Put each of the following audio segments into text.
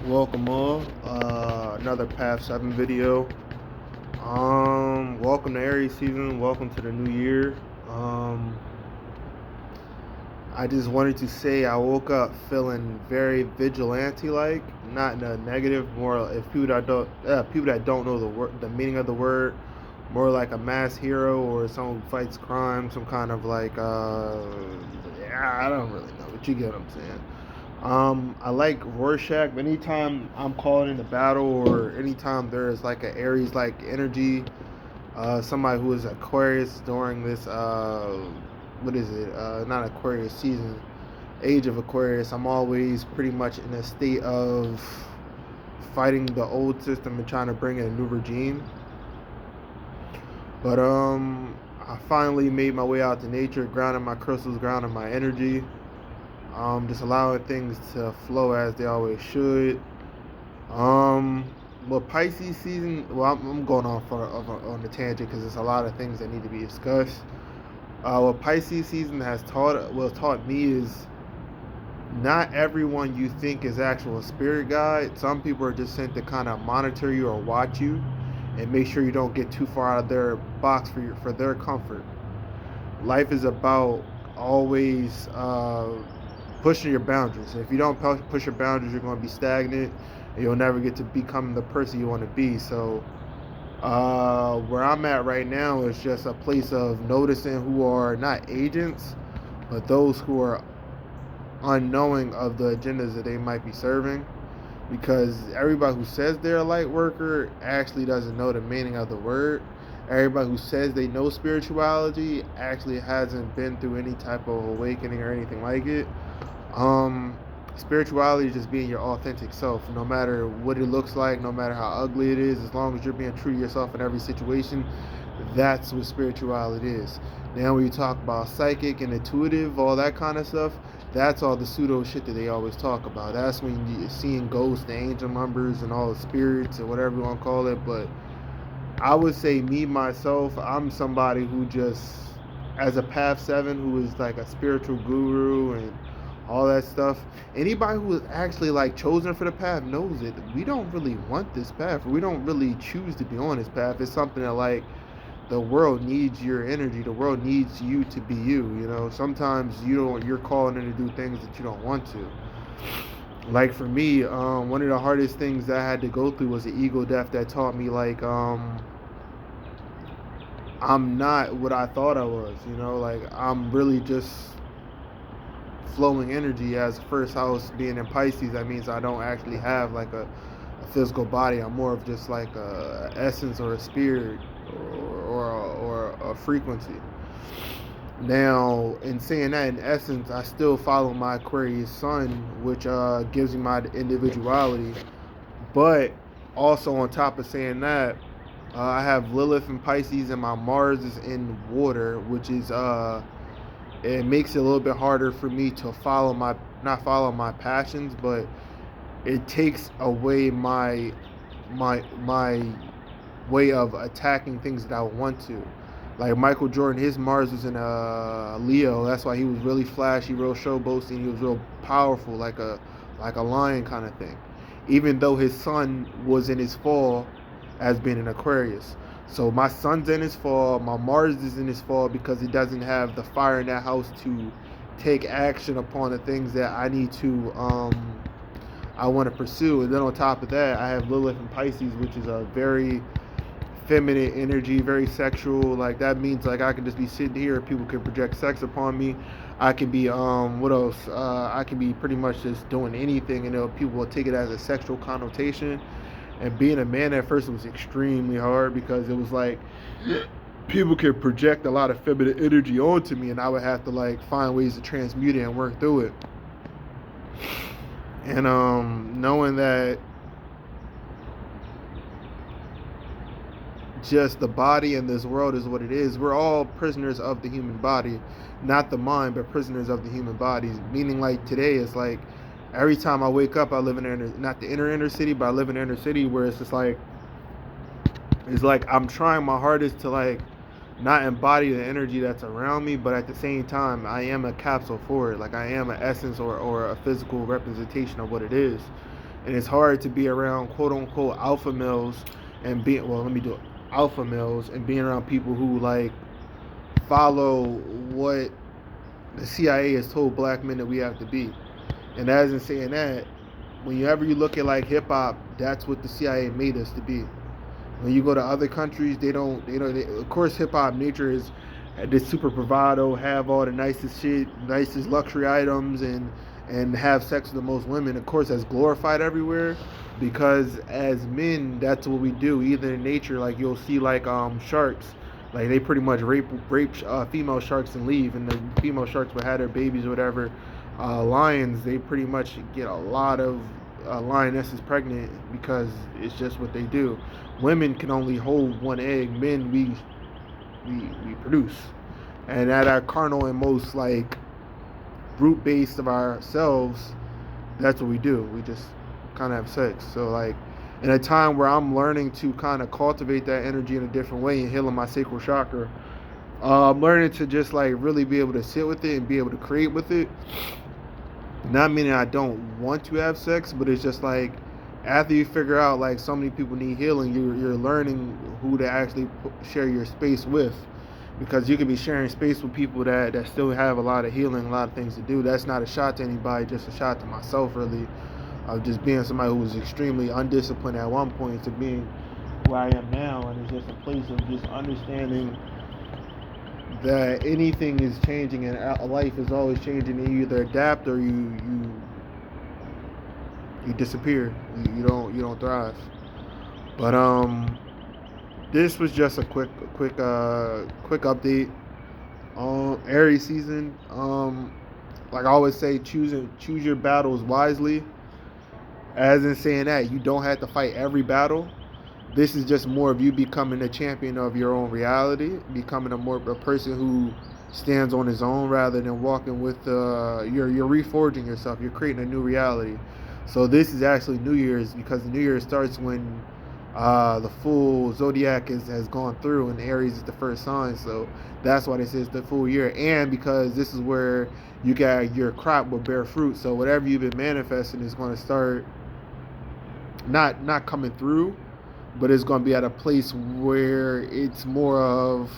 Welcome all. Another Path 7 video. Welcome to Aries season. Welcome to the new year. Um, I just wanted to say I woke up feeling very vigilante-like, not in a negative. More if people that don't know the meaning of the word, more like a mass hero or someone who fights crime, some kind of yeah, I don't really know, but you get what I'm saying. I like Rorschach. Anytime I'm called into battle, or anytime there is like an Aries like energy, somebody who is Aquarius during this what is it? Not Aquarius season, age of Aquarius. I'm always pretty much in a state of fighting the old system and trying to bring in a new regime. But I finally made my way out to nature, grounding my crystals, grounding my energy. Just allowing things to flow as they always should. Um, well, Pisces season. Well, I'm going on the tangent because there's a lot of things that need to be discussed. What Pisces season has taught me is not everyone you think is actual spirit guide. Some people are just sent to kind of monitor you or watch you, and make sure you don't get too far out of their box for their comfort. Life is about always pushing your boundaries. If you don't push your boundaries, you're going to be stagnant, and you'll never get to become the person you want to be. So, where I'm at right now is just a place of noticing who are not agents, but those who are unknowing of the agendas that they might be serving. Because everybody who says they're a light worker actually doesn't know the meaning of the word. Everybody who says they know spirituality actually hasn't been through any type of awakening or anything like it. Um, Spirituality is just being your authentic self, no matter what it looks like, no matter how ugly it is. As long as you're being true to yourself in every situation, that's what spirituality is. Now, when you talk about psychic and intuitive, all that kind of stuff, that's all the pseudo shit that they always talk about. That's when you're seeing ghosts, the angel numbers, and all the spirits, or whatever you want to call it. But I would say, me myself, I'm somebody who just, as a Path 7, who is like a spiritual guru and all that stuff. Anybody who is actually like chosen for the path knows it. We don't really want this path. We don't really choose to be on this path. It's something that like the world needs your energy. The world needs you to be you. You know, sometimes you're calling in to do things that you don't want to. Like for me, one of the hardest things that I had to go through was the ego death that taught me like I'm not what I thought I was. You know, like I'm really just flowing energy. As first house being in Pisces, that means I don't actually have like a physical body. I'm more of just like a essence or a spirit, or a frequency. Now, in saying that, in essence, I still follow my Aquarius sun, which gives me my individuality. But also, on top of saying that, I have Lilith in Pisces, and my Mars is in water, which is it makes it a little bit harder for me to follow my not follow my passions, but it takes away my way of attacking things that I want to. Like Michael Jordan, his Mars was in Leo. That's why he was really flashy, real showboating. He was real powerful, like a lion kind of thing. Even though his sun was in his fall, as being an Aquarius. So my sun's in his fall, my Mars is in his fall because it doesn't have the fire in that house to take action upon the things that I want to pursue. And then on top of that, I have Lilith in Pisces, which is a very feminine energy, very sexual. Like that means like I can just be sitting here, people can project sex upon me. I can be what else? I can be pretty much just doing anything, and people will take it as a sexual connotation. And being a man at first was extremely hard because it was like people could project a lot of feminine energy onto me, and I would have to like find ways to transmute it and work through it. And knowing that just the body in this world is what it is. We're all prisoners of the human body, not the mind, but prisoners of the human bodies. Meaning, like today, it's like every time I wake up, I live in not the inner city, but I live in the inner city where it's just like I'm trying my hardest to like not embody the energy that's around me, but at the same time, I am a capsule for it. Like I am an essence or a physical representation of what it is. and it's hard to be around quote unquote alpha males and being well. Let me do it. Alpha males and being around people who like follow what the CIA has told black men that we have to be. And as in saying that, whenever you look at like hip hop, that's what the CIA made us to be. When you go to other countries, they don't. Of course, hip hop nature is this super bravado, have all the nicest shit, nicest luxury items, and have sex with the most women. Of course, that's glorified everywhere, because as men, that's what we do. Either in nature, like you'll see like sharks, like they pretty much rape female sharks and leave, and the female sharks will have their babies or whatever. Lions, they pretty much get a lot of lionesses pregnant because it's just what they do. Women can only hold one egg. Men, we produce, and at our carnal and most like root base of ourselves, that's what we do. We just kind of have sex. So like, in a time where I'm learning to kind of cultivate that energy in a different way and healing my sacral chakra, I'm learning to just like really be able to sit with it and be able to create with it. Not meaning I don't want to have sex, but it's just like after you figure out like so many people need healing, you're learning who to actually share your space with, because you could be sharing space with people that still have a lot of healing, a lot of things to do. That's not a shot to anybody, just a shot to myself, really, of just being somebody who was extremely undisciplined at one point to being who I am now, and it's just a place of just understanding that anything is changing and life is always changing, and you either adapt or you disappear. You don't thrive. But this was just a quick update on Aries season. Like I always say, choose your battles wisely. As in saying that you don't have to fight every battle. This is just more of you becoming a champion of your own reality, becoming a person who stands on his own rather than walking with you're reforging yourself. You're creating a new reality. So this is actually New Year's, because the New Year starts when the full zodiac has gone through, and Aries is the first sign. So that's why this is the full year, and because this is where you got your crop will bear fruit. So whatever you've been manifesting is going to start not coming through, but it's going to be at a place where it's more of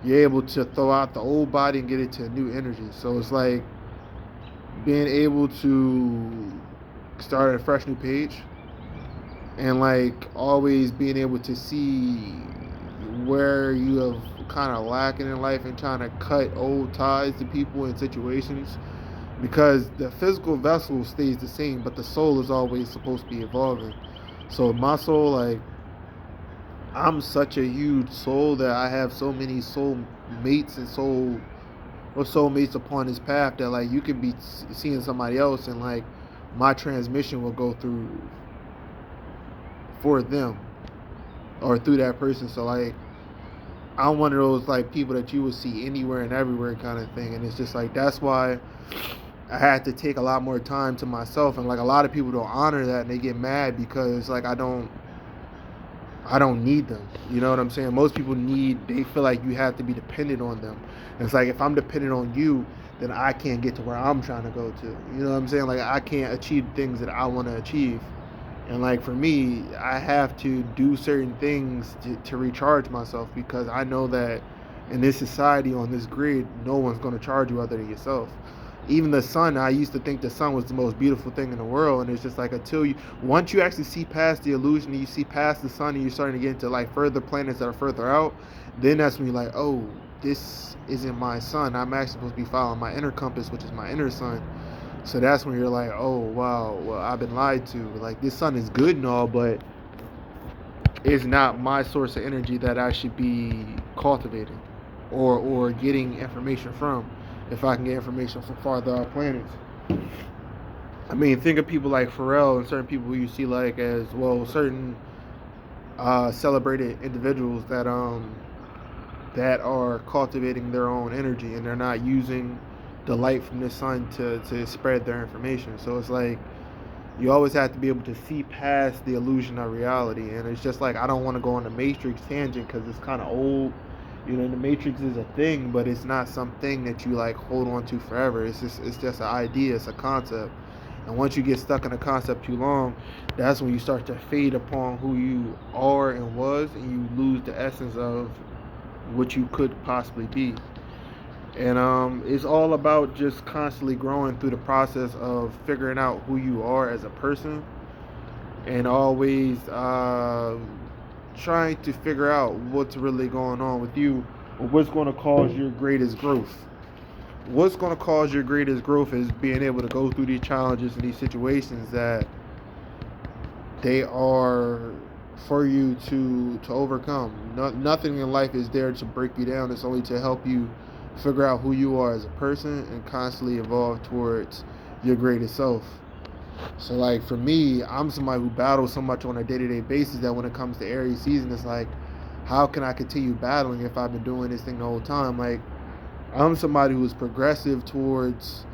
you're able to throw out the old body and get it to a new energy. So it's like being able to start a fresh new page, and like always being able to see where you have kind of lacking in life and trying to cut old ties to people and situations, because the physical vessel stays the same, but the soul is always supposed to be evolving. So my soul, like, I'm such a huge soul that I have so many soul mates and soulmates upon this path that like you could be seeing somebody else and like my transmission will go through for them or through that person. So like I'm one of those like people that you would see anywhere and everywhere kind of thing, and it's just like that's why I had to take a lot more time to myself, and like a lot of people don't honor that and they get mad because like I don't need them. You know what I'm saying? Most people they feel like you have to be dependent on them. And it's like, if I'm dependent on you, then I can't get to where I'm trying to go to. You know what I'm saying? Like, I can't achieve things that I want to achieve. And like, for me, I have to do certain things to recharge myself, because I know that in this society, on this grid, no one's going to charge you other than yourself. Even the sun, I used to think the sun was the most beautiful thing in the world, and it's just like once you actually see past the illusion and you see past the sun and you're starting to get into like further planets that are further out, then that's when you're like, oh, this isn't my sun. I'm actually supposed to be following my inner compass, which is my inner sun. So that's when you're like, oh wow, well, I've been lied to. Like, this sun is good and all, but it's not my source of energy that I should be cultivating or getting information from, if I can get information from farther out planets. I mean, think of people like Pharrell and certain people who you see like as well, certain celebrated individuals that are cultivating their own energy, and they're not using the light from the sun to spread their information. So it's like you always have to be able to see past the illusion of reality. And it's just like, I don't want to go on the Matrix tangent because it's kind of old. You know, the Matrix is a thing, but it's not something that you like hold on to forever. It's just an idea, it's a concept. And once you get stuck in a concept too long, that's when you start to fade upon who you are and was, and you lose the essence of what you could possibly be. And it's all about just constantly growing through the process of figuring out who you are as a person, and always trying to figure out what's really going on with you, or what's going to cause your greatest growth. What's going to cause your greatest growth is being able to go through these challenges and these situations that they are for you to overcome. Nothing in life is there to break you down. It's only to help you figure out who you are as a person and constantly evolve towards your greatest self. So like for me, I'm somebody who battles so much on a day-to-day basis that when it comes to Aries season, it's like, how can I continue battling if I've been doing this thing the whole time? Like, I'm somebody who's progressive towards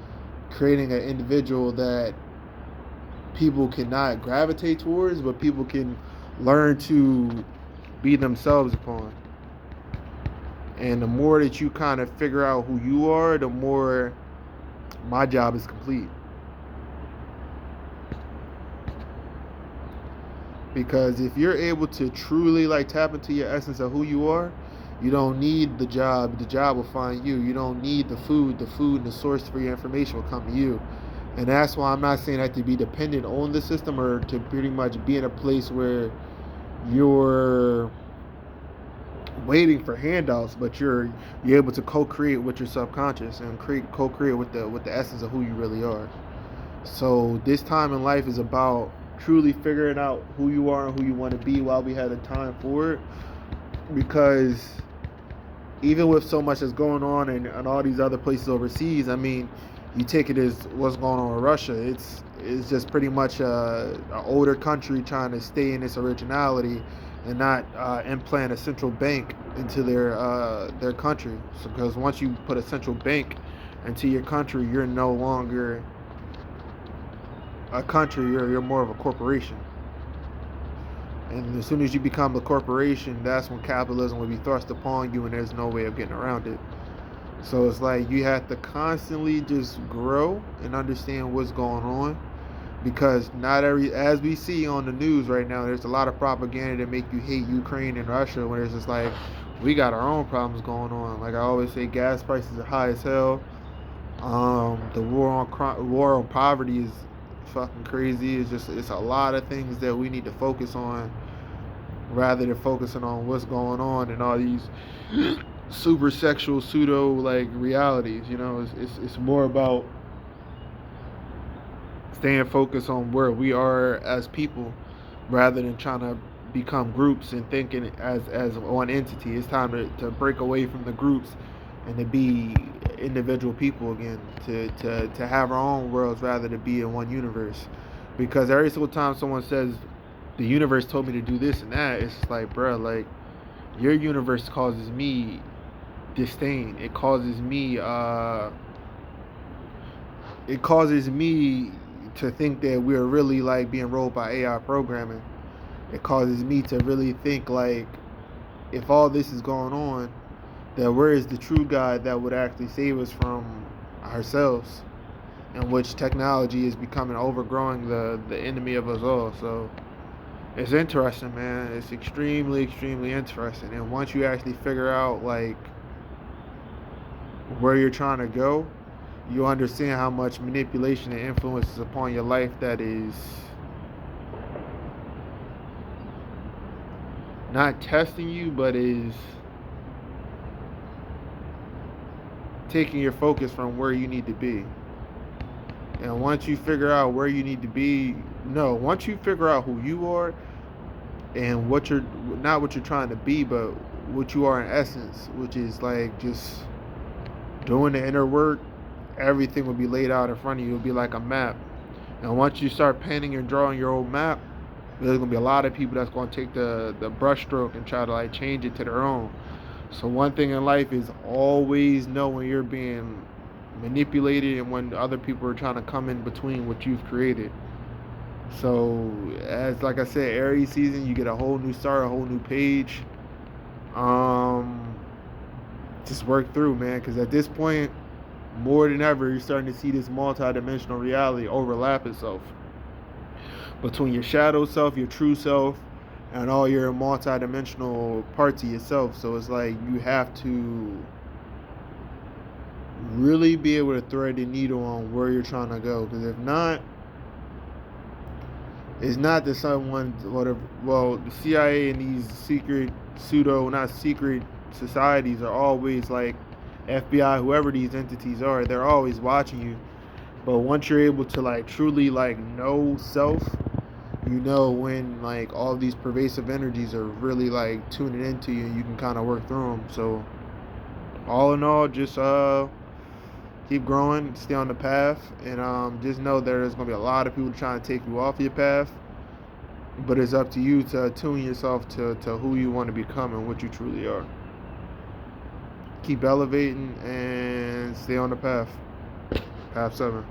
creating an individual that people cannot gravitate towards, but people can learn to be themselves upon. And the more that you kind of figure out who you are, the more my job is complete. Because if you're able to truly like tap into your essence of who you are, you don't need the job will find you. You don't need the food and the source for your information will come to you. And that's why I'm not saying that to be dependent on the system or to pretty much be in a place where you're waiting for handouts, but you're able to co-create with your subconscious and co-create with the essence of who you really are. So this time in life is about truly figuring out who you are and who you want to be while we have the time for it. Because even with so much that's going on and all these other places overseas, I mean, you take it as what's going on with Russia. It's just pretty much an older country trying to stay in its originality and not implant a central bank into their country. So because once you put a central bank into your country, you're no longer a country. You're more of a corporation. And as soon as you become a corporation, that's when capitalism will be thrust upon you, and there's no way of getting around it. So it's like you have to constantly just grow and understand what's going on, because not every, as we see on the news right now, there's a lot of propaganda that make you hate Ukraine and Russia, where it's just like we got our own problems going on. Like I always say, gas prices are high as hell. The war on poverty is fucking crazy. It's a lot of things that we need to focus on rather than focusing on what's going on and all these super sexual pseudo like realities. You know, it's more about staying focused on where we are as people rather than trying to become groups and thinking as one entity. It's time to break away from the groups and to be individual people again, to have our own worlds rather than be in one universe. Because every single time someone says the universe told me to do this and that, it's like, bruh, like your universe causes me disdain. It causes me to think that we're really like being ruled by AI programming. It causes me to really think like, if all this is going on, that where is the true God that would actually save us from ourselves, in which technology is becoming overgrowing the enemy of us all. So it's interesting, man. It's extremely interesting. And once you actually figure out like where you're trying to go, you understand how much manipulation and influence is upon your life that is not testing you, but is taking your focus from where you need to be. And once you figure out where you need to be, once you figure out who you are and what you're, not what you're trying to be, but what you are in essence, which is like just doing the inner work, everything will be laid out in front of you. It'll be like a map. And once you start painting and drawing your own map, there's gonna be a lot of people that's gonna take the brush stroke and try to like change it to their own. So one thing in life is always know when you're being manipulated and when other people are trying to come in between what you've created. So as like I said, Aries season, you get a whole new start, a whole new page. Just work through, man, because at this point more than ever, you're starting to see this multi-dimensional reality overlap itself between your shadow self, your true self, and all your multi-dimensional parts of yourself. So it's like you have to really be able to thread the needle on where you're trying to go. Because if not, it's not that someone, whatever. Well, the CIA and these secret, not secret societies are always like FBI, whoever these entities are. They're always watching you. But once you're able to like truly like know self, you know when like all these pervasive energies are really like tuning into you, and you can kind of work through them. So all in all, just keep growing, stay on the path, and just know there's gonna be a lot of people trying to take you off your path. But it's up to you to tune yourself to who you want to become and what you truly are. Keep elevating and stay on the path. Path 7.